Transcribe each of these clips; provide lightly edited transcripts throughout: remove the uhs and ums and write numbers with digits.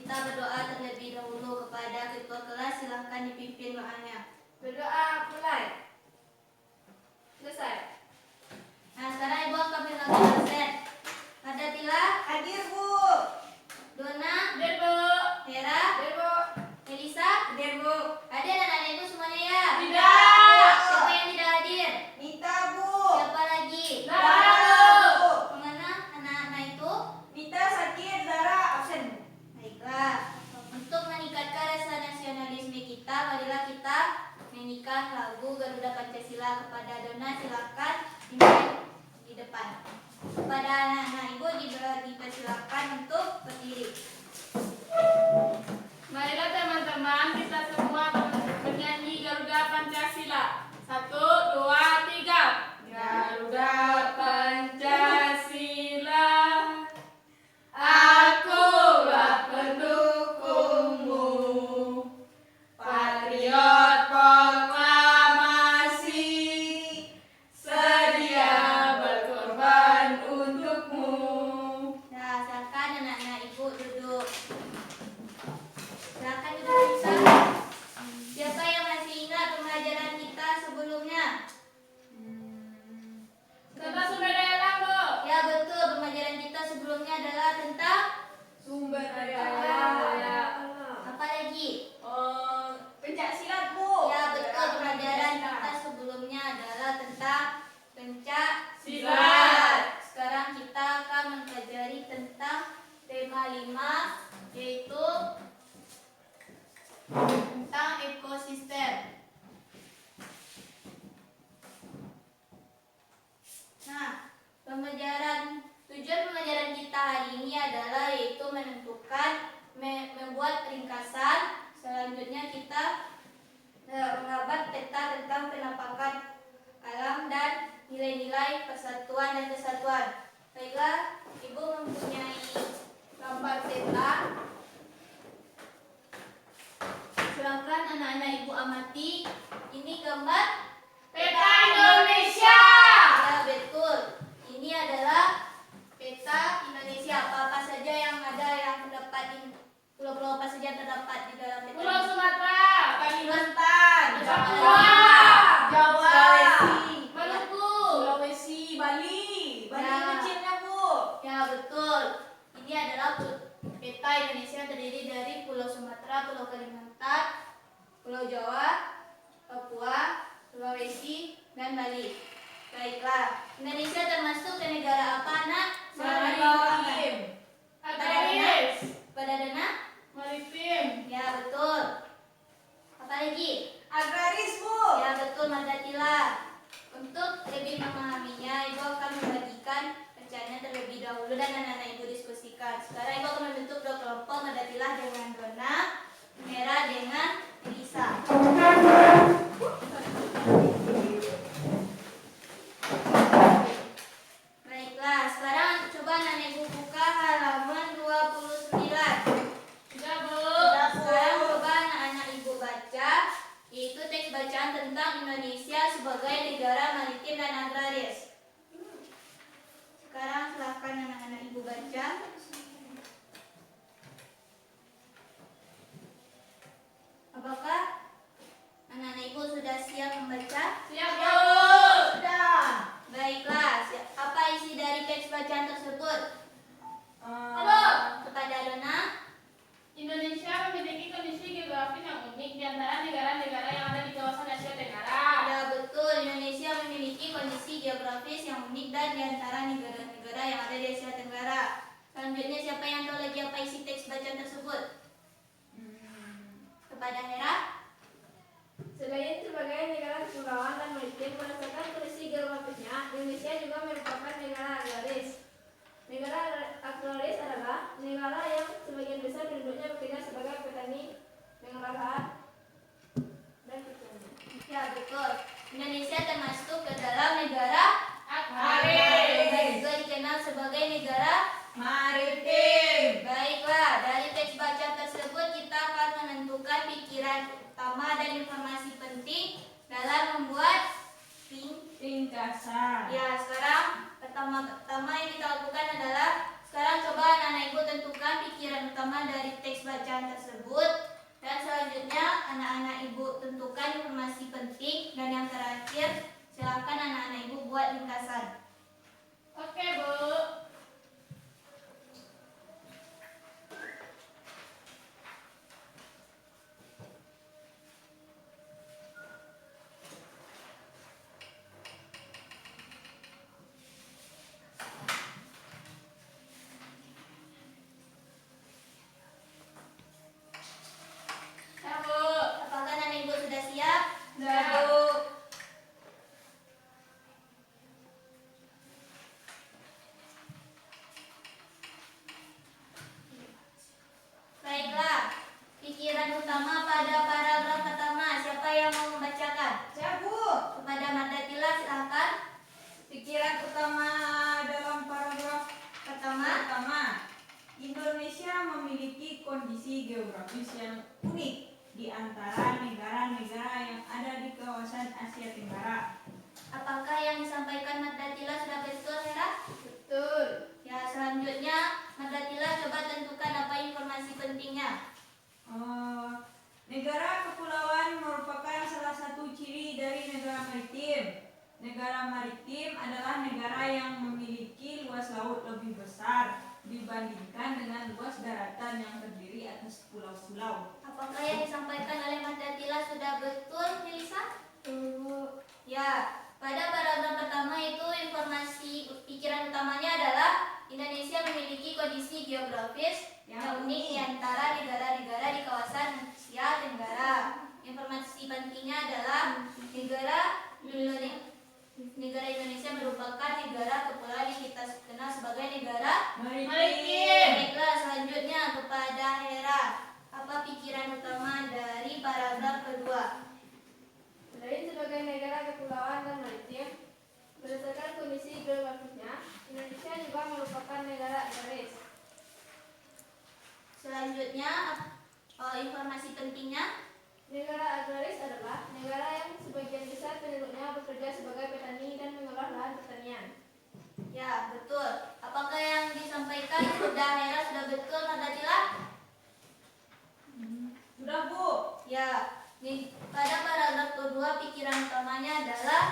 kita berdoa terlebih dahulu kepada ketua kelas. Silahkan dipimpin doanya. Berdoa mulai. Selesai. Nah, sekarang Ibu akan melakukan absen. Hadatilah. Hadir, Bu. Dona. Hadir, Bu. Hera. Hadir, Bu. Elisa. Hadir, Bu. Hadir anak-anak Ibu semuanya ya? Tidak. Siapa yang tidak hadir? Nita, Bu. Siapa lagi? Zara, Bu. Kemana anak-anak itu? Nita sakit, Zara absen. Baiklah. Untuk meningkatkan rasa nasionalisme kita, marilah kita menyanyikan lagu Garuda Pancasila. Kepada Dona silakan di depan. Kepada anak-anak Ibu dipersilakan untuk berdiri. Marilah teman-teman, kita semua menyanyi Garuda Pancasila. 1, 2, 3. Garuda Pancasila, akulah pendukungmu. Patriot proklamasi, sedia berkorban untukmu. Nah, silakan anak-anak Ibu duduk. Silakan duduk bisa. Siapa yang masih ingat pembelajaran kita sebelumnya? Tentang sumber daya alam, Bu. Ya betul, pembelajaran kita sebelumnya adalah tentang Sumber daya alam. Apa lagi? Pencak silat, Bu. Ya betul, pembelajaran kita sebelumnya adalah tentang pencak silat. Sekarang kita akan mempelajari tentang tema 5, yaitu tentang ekosistem. Nah, tujuan pembelajaran kita hari ini adalah yaitu membuat ringkasan. Selanjutnya kita mengabat peta tentang penampakan alam dan nilai-nilai persatuan dan kesatuan. Baiklah, Ibu mempunyai gambar peta. Silakan anak-anak Ibu amati. Ini gambar Peta Indonesia. ya betul. Ini adalah peta Indonesia. Apa-apa saja yang ada yang terdapat di pulau-pulau apa saja terdapat di dalam peta. Pulau Sumatera, Kalimantan, Papua, Jawa, Sulawesi, Maluku, Sulawesi, Bali. Bali Ya. kecilnya, Bu. Ya betul. Ini adalah peta Indonesia terdiri dari Pulau Sumatera, Pulau Kalimantan, Pulau Jawa, Papua, Sulawesi, dan Bali. Baiklah, Indonesia termasuk ke negara apa, Nak? Maritim. Agraris. Pada Dona? Maritim. Ya betul. Apa lagi? Agraris, Bu. Ya betul, Mardatila. Untuk lebih memahaminya, Ibu akan membagikan pecahannya terlebih dahulu dan anak-anak Ibu diskusikan. Sekarang Ibu akan membentuk 2 kelompok, Mardatila dengan Dona, Hera dengan Elisa. Baiklah, sekarang coba anak-anak Ibu buka halaman 29. Sudah, Bu. Sekarang coba anak-anak Ibu baca, yaitu teks bacaan tentang Indonesia sebagai negara maritim dan agraris. Sekarang silakan anak-anak Ibu baca. Apakah anak-anak Ibu sudah siap membaca? Siap, Bu. Sudah. Baiklah, apa isi dari teks bacaan tersebut? Halo. Kepada Dona. Indonesia memiliki kondisi geografis yang unik di antara negara-negara yang ada di kawasan Asia Tenggara. Ya betul, Indonesia memiliki kondisi geografis yang unik dan di antara negara-negara yang ada di Asia Tenggara. Selanjutnya siapa yang tahu lagi apa isi teks bacaan tersebut? Kepada Hera. Selain sebagai negara kepulauan dan maritim, berdasarkan kondisi geografisnya, Indonesia juga merupakan negara agraris. Negara agraris adalah negara yang sebagian besar penduduknya bekerja sebagai petani dengan lahan dan pertanian. Ya betul, Indonesia termasuk ke dalam negara Agraris. dan juga dikenal sebagai negara Maritim. Baiklah, dari teks baca tersebut kita akan menentukan pikiran utama dan informasi penting dalam membuat Ringkasan. Ya, sekarang pertama yang kita lakukan adalah sekarang coba anak-anak Ibu tentukan pikiran utama dari teks bacaan tersebut. Dan selanjutnya anak-anak ibu tentukan informasi penting, dan yang terakhir silakan anak-anak ibu buat ringkasan. Oke, Bu. Ya, Bu. Apakah anak ibu sudah siap? Sudah. Bu. Baiklah, pikiran utama pada paragraf pertama. Siapa yang mau membacakan? Saya Bu, Kepada Mardatila silakan. pikiran utama dalam paragraf pertama, Indonesia memiliki kondisi geografis yang unik di antara negara-negara yang ada di kawasan Asia Tenggara. Apakah yang disampaikan Mardatila sudah betul, Hera? Betul. Ya, selanjutnya Mardatila coba tentukan apa informasi pentingnya. Negara kepulauan merupakan salah satu ciri dari negara maritim. Negara maritim adalah negara yang memiliki luas laut lebih besar dibandingkan dengan luas daratan yang terdiri atas pulau-pulau. Apakah yang disampaikan oleh Mardatila sudah betul, Melisa? Bu. Ya, pada paragraf pertama itu informasi pikiran utamanya adalah Indonesia memiliki kondisi geografis yang unik di antara negara-negara di kawasan Asia Tenggara. Informasi pentingnya adalah negara Indonesia merupakan negara kepulauan yang kita kenal sebagai negara Maritim. Baiklah, selanjutnya kepada Hera. Apa pikiran utama dari paragraf kedua? Selain sebagai negara kepulauan dan maritim, berdasarkan kondisi geografisnya, Indonesia juga merupakan negara agraris. Selanjutnya, informasi pentingnya. Negara agraris adalah negara yang sebagian besar penduduknya bekerja sebagai petani dan mengolah lahan pertanian. Ya, betul. Apakah yang disampaikan sudah Hera sudah betul, Mardatila? Sudah Bu. Ya, pada paragraf kedua pikiran utamanya adalah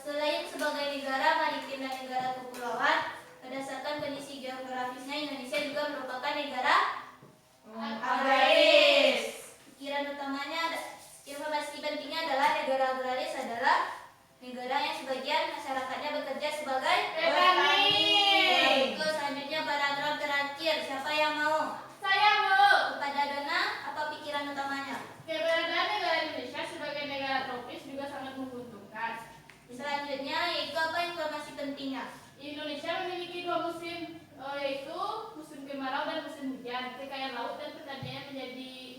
selain sebagai negara maritim dan negara kepulauan, berdasarkan kondisi geografisnya Indonesia juga merupakan negara Agraris. Pikiran utamanya, informasi pentingnya adalah negara agraris adalah negara yang sebagian masyarakatnya bekerja sebagai Petani. Itu selanjutnya paragraf terakhir. Siapa yang mau? Saya, Bu. Kepada Dona, apa pikiran utamanya? Keberadaan negara Indonesia sebagai negara tropis juga sangat menguntungkan. Selanjutnya yaitu apa informasi pentingnya? Indonesia memiliki dua musim, yaitu musim kemarau dan musim hujan. Kekayaan laut dan pertanian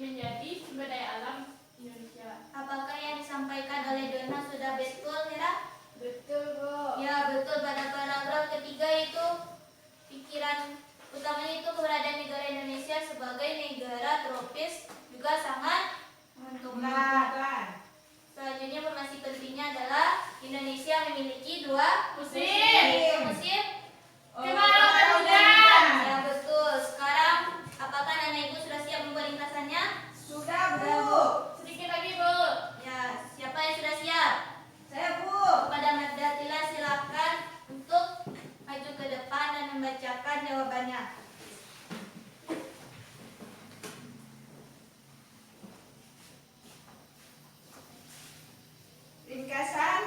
menjadi sumber daya alam Indonesia. Apakah yang disampaikan oleh Dona sudah betul, Hera? Betul, Bu. Ya, betul. Pada paragraf ketiga itu pikiran utamanya itu keberadaan negara Indonesia sebagai negara tropis juga sangat menguntungkan. Selanjutnya informasi pentingnya adalah Indonesia memiliki dua Musim. yaitu musim Kemarau dan hujan. Ya, betul. Sekarang apakah anak ibu sudah siap membuat ringkasannya? Sudah Bu. Sedikit lagi, Bu. Ya, siapa yang sudah siap? Saya Bu. Kepada Mardatila silakan untuk maju ke depan dan membacakan jawabannya. Ringkasan.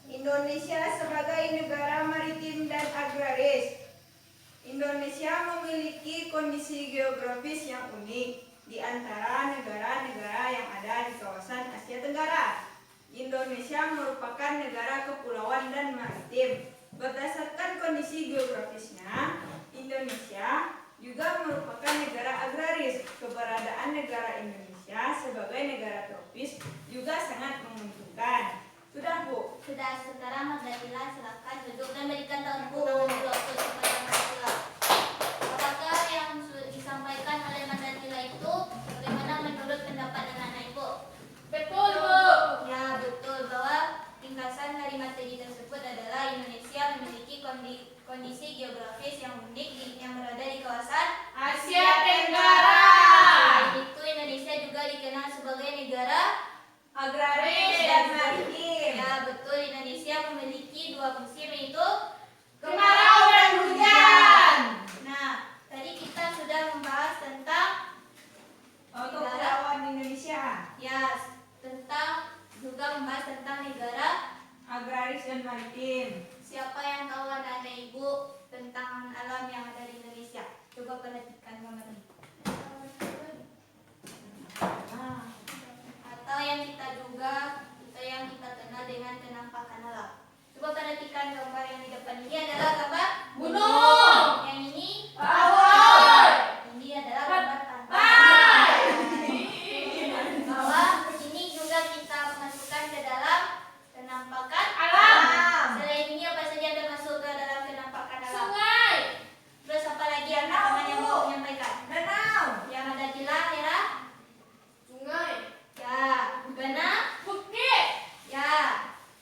Indonesia sebagai negara maritim dan agraris. Indonesia memiliki kondisi geografis yang unik di antara negara-negara yang ada di kawasan Asia Tenggara. Indonesia merupakan negara kepulauan dan maritim. Berdasarkan kondisi geografisnya, Indonesia juga merupakan negara agraris. Keberadaan negara Indonesia sebagai negara tropis juga sangat menguntungkan. Sudah Bu. Sudah, sekarang Mardatila silakan duduk dan berikan tepuk tangan dulu kepada Mardatila. Apakah yang disampaikan oleh Mardatila itu bagaimana menurut pendapat anak-anak ibu? Betul, Bu. Ya, betul bahwa ringkasan dari materi tersebut adalah Indonesia memiliki kondisi geografis yang unik yang berada di kawasan Asia Tenggara. Selain itu, Indonesia juga dikenal sebagai negara agraris dan maritim. Ya, betul. Indonesia memiliki 2 musim, yaitu Kemarau dan hujan. Nah, tadi kita sudah membahas tentang Kepulauan Indonesia, tentang juga membahas tentang negara. agraris dan maritim. Siapa yang tahu anak-anak ibu tentang alam yang ada di Indonesia? Coba perhatikan gambar ini. Atau yang kita kenal dengan penampakan alam. Coba perhatikan gambar yang di depan ini adalah gambar Gunung. Yang ini Awan. ini adalah gambar pantai. Bahwa ini juga kita masukkan ke dalam penampakan Alam. Selain ini apa saja yang termasuk ke dalam penampakan alam? Sungai. Terus apa lagi yang teman-teman yang mau menyampaikan? Danau, Yang ada Dila, Hera? Sungai. Ya. Gana? Bukit. Ya.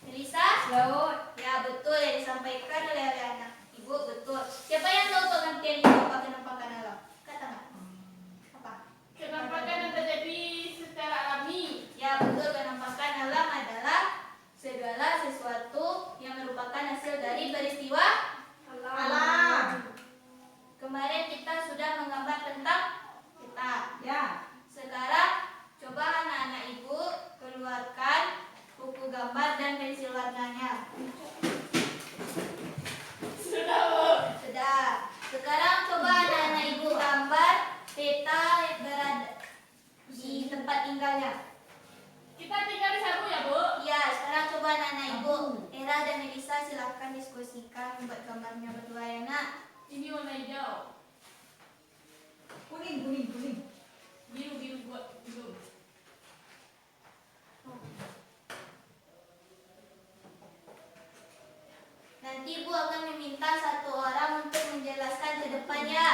Melisa? laut, Ya, betul yang disampaikan oleh anak ibu, betul. Siapa yang tahu pengertian itu apa penampakan alam? Kata nggak? Apa? Penampakan yang terjadi secara alami. Ya, betul. Penampakan alam adalah segala sesuatu yang merupakan hasil dari peristiwa alam. Kemarin kita sudah menggambar tentang peta. Ya, Sekarang coba anak-anak ibu keluarkan buku gambar dan pensil warnanya. Sudah, Bu. Sudah. Sekarang coba anak-anak ibu gambar peta yang berada di tempat tinggalnya. Kita tinggal di Sabu ya, Bu. Ya, sekarang coba anak-anak ibu Era dan Melisa silahkan diskusikan membuat gambarnya berdua ya nak. Ini warna hijau. kuning, kuning, kuning. Biru buat biru. Nanti ibu akan meminta satu orang untuk menjelaskan ke depannya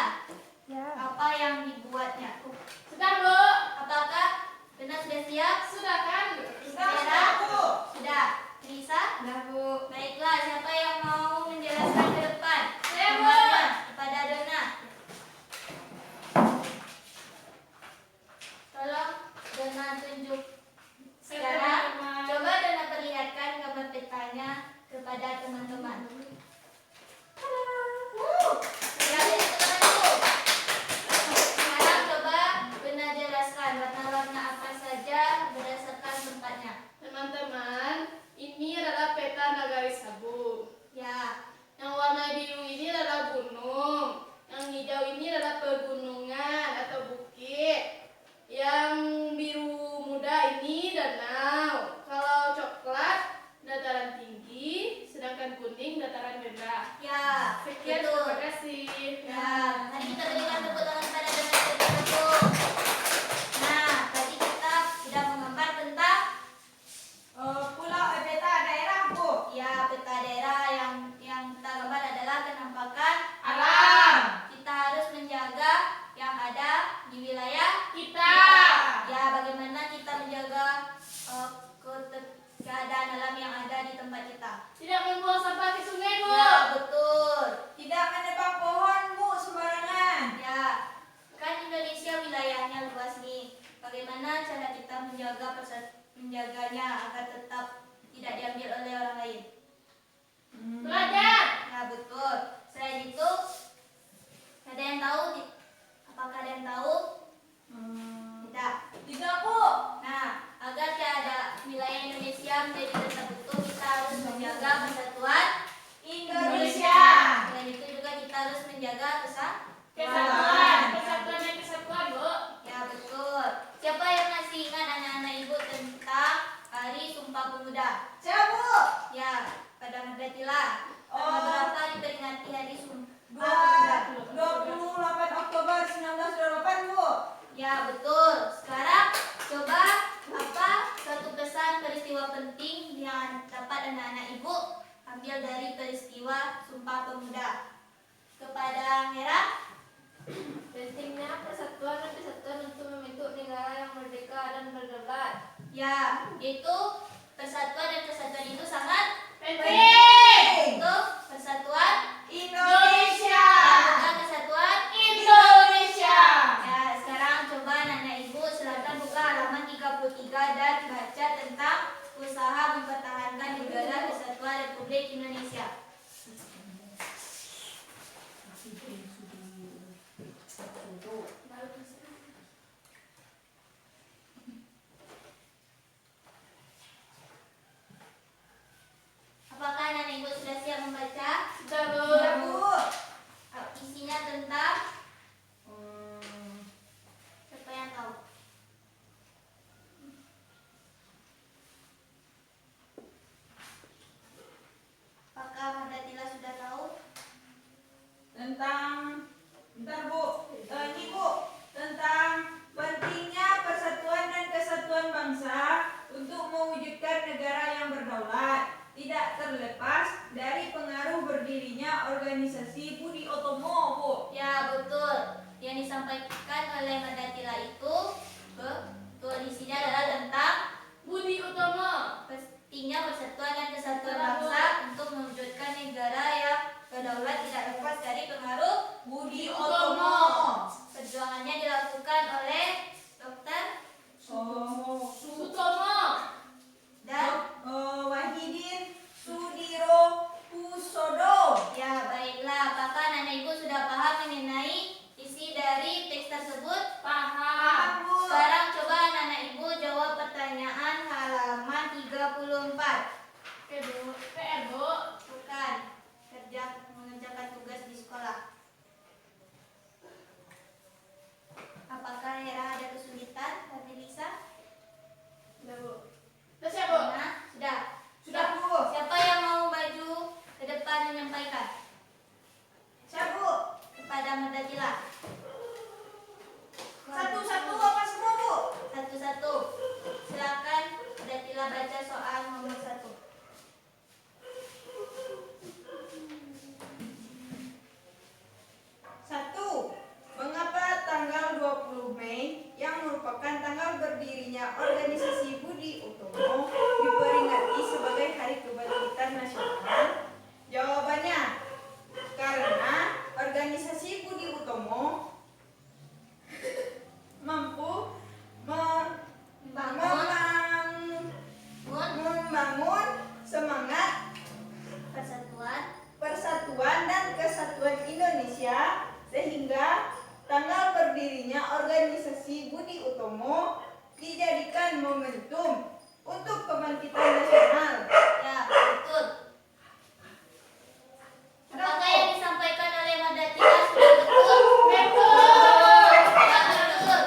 apa yang dibuatnya. Sudah, Bu. Apakah benar sudah siap? Sudah kan? Era? Sudah. Melisa? Sudah, Bu. Baiklah, siapa yang mau menjelaskan ke depan? Saya, Bu. Gambarnya kepada Dona. Tolong Dona tunjuk sekarang. Coba Dona perlihatkan gambar petanya kepada teman-teman. Ya, jadi teman-teman. Sekarang coba Dona jelaskan warna-warna apa saja berdasarkan tempatnya. Teman-teman, ini adalah peta Nagari Sabu. Ya, Yang warna biru ini adalah gunung. Yang hijau ini adalah pegunungan atau bukit. Yang biru muda ini danau. Kalau coklat dataran tinggi, sedangkan kuning dataran rendah. ya, Sekian, betul. terima kasih. Ya, mari kita berikan tepuk tangan pada Dona Setiaku. Nah, tadi kita sudah menggambar tentang Peta daerah, Bu. ya peta daerah yang kita gambar adalah penampakan Alam. Kita harus menjaga yang ada di wilayah Kita. Ya, bagaimana kita menjaga keadaan alam yang ada di tempat kita. Tidak membuang sampah ke sungai, Bu. Ya, betul. Tidak menebang pohon, Bu, sembarangan. Ya, kan Indonesia wilayahnya luas nih. Bagaimana cara kita menjaganya agar tetap tidak diambil oleh orang lain? Belajar. Ya, betul. Selain itu, ada yang tahu? Apakah ada yang tahu? Tidak. Tidak, Bu. Nah, agar ada wilayah Indonesia menjadi tetap utuh, kita harus menjaga persatuan Indonesia. Selain itu juga kita harus menjaga Kesatuan dan kesatuan, Bu. Ya, betul. Siapa yang masih ingat anak-anak ibu tentang Hari Sumpah Pemuda? Siap, Bu. Ya, pada Magatila. Tanggal berapa diperingati Hari Sumpah Pemuda? 28 Oktober 1928, Bu. Ya, betul. Sekarang coba apa satu pesan peristiwa penting yang dapat anak-anak ibu ambil dari peristiwa Sumpah Pemuda. Kepada Hera, Pentingnya persatuan dan kesatuan untuk membentuk negara yang merdeka dan berdaulat. ya, yaitu persatuan dan kesatuan itu sangat Penting. untuk persatuan Bentar Bu, ini Bu tentang pentingnya persatuan dan kesatuan bangsa untuk mewujudkan negara yang berdaulat, tidak terlepas dari pengaruh berdirinya organisasi Budi Utomo Bu. Ya betul. Yang disampaikan oleh Madatila itu betul, isinya adalah tentang Budi Utomo. pentingnya persatuan dan kesatuan bangsa untuk mewujudkan negara yang berdaulat tidak lepas dari pengaruh Budi Utomo. Perjuangannya dilakukan oleh Dr. Sutomo. dan Wahidin Sudirohusodo. ya baiklah, apakah anak ibu sudah paham mengenai isi dari teks tersebut? Paham. Bu. Sekarang coba anak ibu jawab pertanyaan halaman 34. PR, Bu. Bukan, mengerjakan tugas di sekolah. Apakah Hera ada kesulitan, Kak Melisa? Sudah, Bu. Sudah siap, Bu? Nah, sudah. Sudah Bu. Siapa yang mau maju ke depan menyampaikan? Siap Bu. Kepada Madatila. Satu-satu apa semua Bu? Satu-satu. Silakan Madatila baca soal nomor 1. Satu, mengapa tanggal 20 Mei yang merupakan tanggal berdirinya organisasi Budi Utomo diperingati sebagai Hari Kebangkitan Nasional? Jawabannya, karena organisasi Budi Utomo mampu membangun semangat persatuan dan kesatuan Indonesia, sehingga tanggal berdirinya organisasi Budi Utomo dijadikan momentum untuk kebangkitan nasional. Ya, betul. Apakah yang disampaikan oleh Madatila sudah betul? Betul. Ya, betul.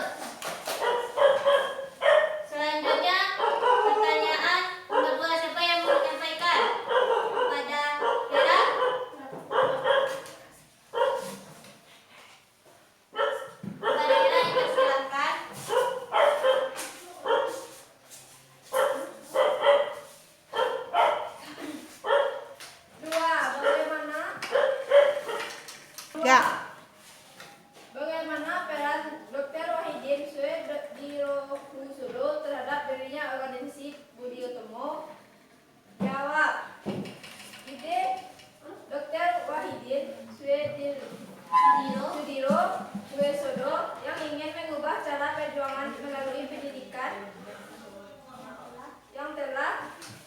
Selanjutnya, pertanyaan nomor 2, siapa yang mau menyampaikan? Kepada Hera? Kepada Hera, dipersilakan. Dua, bagaimana? Ya. Bagaimana peran Dr. Wahidin Sudirohusodo terhadap dirinya organisasi Budi Utomo? Jawab. Ide Dr. Wahidin Sudirohusodo yang ingin mengubah cara perjuangan melalui pendidikan yang telah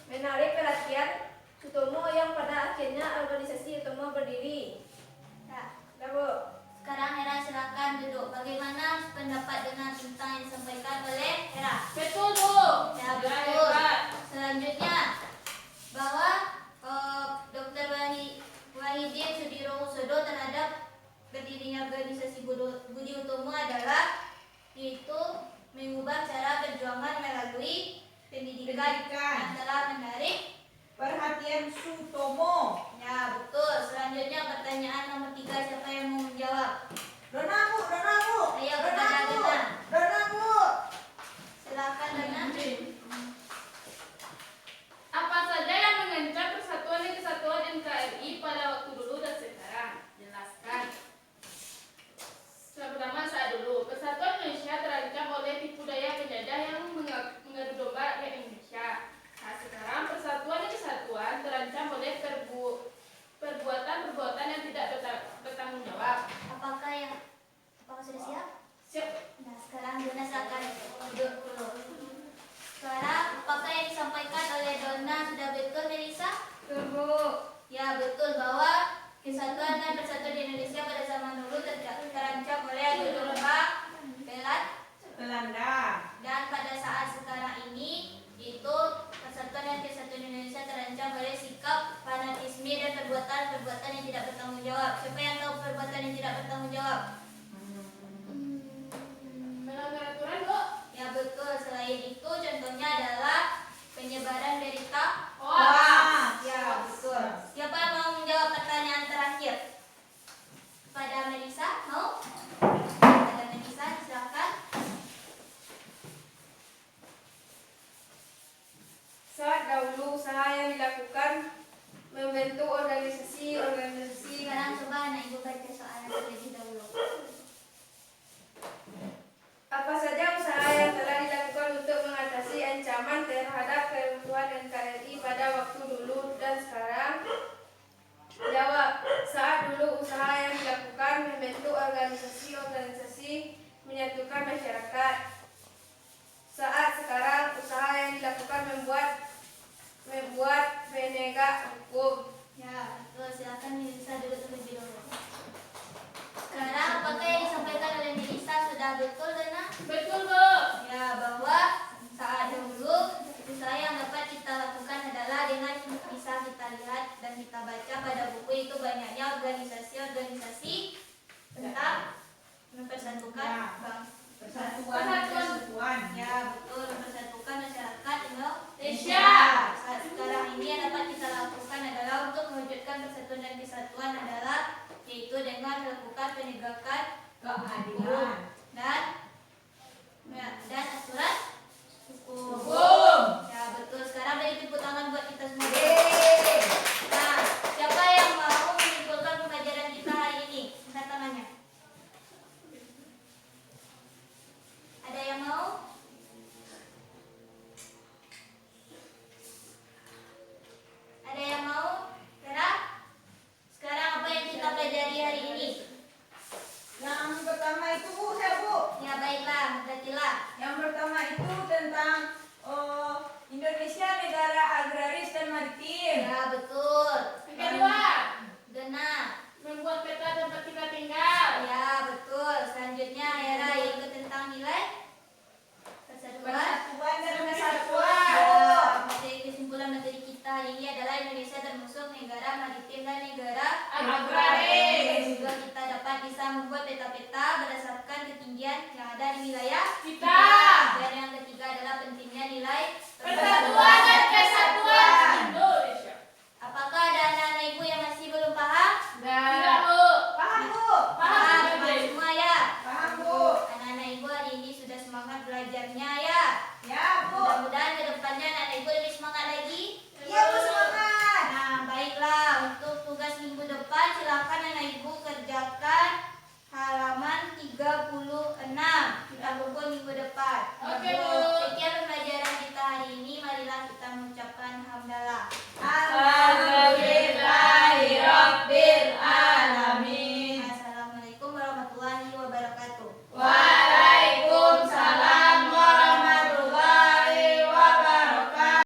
menarik perhatian Sutomo yang pada akhirnya organisasi Utomo berdiri. Ya. Dah, Bu. Sekarang Hera silakan duduk. Bagaimana pendapat dengan tentang yang disampaikan oleh Hera? Betul, Bu. Ya, betul. Selanjutnya, bahwa Dr. Wahidin Sudirohusodo terhadap berdirinya organisasi Budi Utomo adalah yaitu mengubah cara perjuangan melalui pendidikan yang telah menarik Perhatian Sutomo. ya, betul. Selanjutnya pertanyaan nomor 3, siapa yang mau menjawab? Dona Bu. Ayo kepada Dona. Dona Bu. Silakan Dona. Apa saja yang mengancam persatuan dan kesatuan NKRI pada waktu dulu dan sekarang? Jelaskan. Pertama, saat dulu, persatuan Indonesia terancam oleh tipu daya penjajah yang mengadu domba rakyat Indonesia. Nah, sekarang persatuan dan kesatuan terancam oleh perbuatan-perbuatan yang tidak bertanggung jawab. Apakah sudah siap? Siap. Nah, sekarang Dona silakan duduk dulu. Sekarang, apakah yang disampaikan oleh Dona sudah betul, Melisa? Betul. Ya, betul bahwa kesatuan dan persatuan di Indonesia pada zaman dulu terancam oleh adu domba Belanda. dan pada saat sekarang ini itu persatuan dan kesatuan Indonesia terancam oleh sikap fanatisme dan perbuatan-perbuatan yang tidak bertanggung jawab. Siapa yang tahu perbuatan yang tidak bertanggung jawab? Melanggar aturan, Bu. Ya, betul. Selain itu contohnya adalah penyebaran berita Hoax. ya, betul. Siapa yang mau menjawab pertanyaan terakhir? Pada Melisa, mau? menyatukan masyarakat. Saat sekarang usaha yang dilakukan membuat penegak hukum. Ya, betul. Silakan Nisa duduk terlebih dahulu. Sekarang apakah yang disampaikan oleh Nisa sudah betul, Dana? Betul, Bu. Ya, bahwa saat dahulu usaha yang dapat kita lakukan adalah dengan bisa kita lihat dan kita baca pada buku itu banyaknya organisasi-organisasi tentang mempersatukan Persatuan. Ya, betul, mempersatukan masyarakat Indonesia. Saat sekarang ini yang dapat kita lakukan adalah untuk mewujudkan persatuan dan kesatuan adalah yaitu dengan melakukan penegakan Keadilan. dan aturan hukum. Ya, betul. Sekarang beri tepuk tangan buat kita semua. Yeay. Nah, siapa yang mau menyimpulkan pembelajaran kita hari ini? Angkat tangannya. Ada yang mau? Ada yang mau? Sekarang apa yang kita pelajari hari ini? Yang pertama itu Bu. Ya, baiklah, berartilah. Yang pertama itu tentang Indonesia negara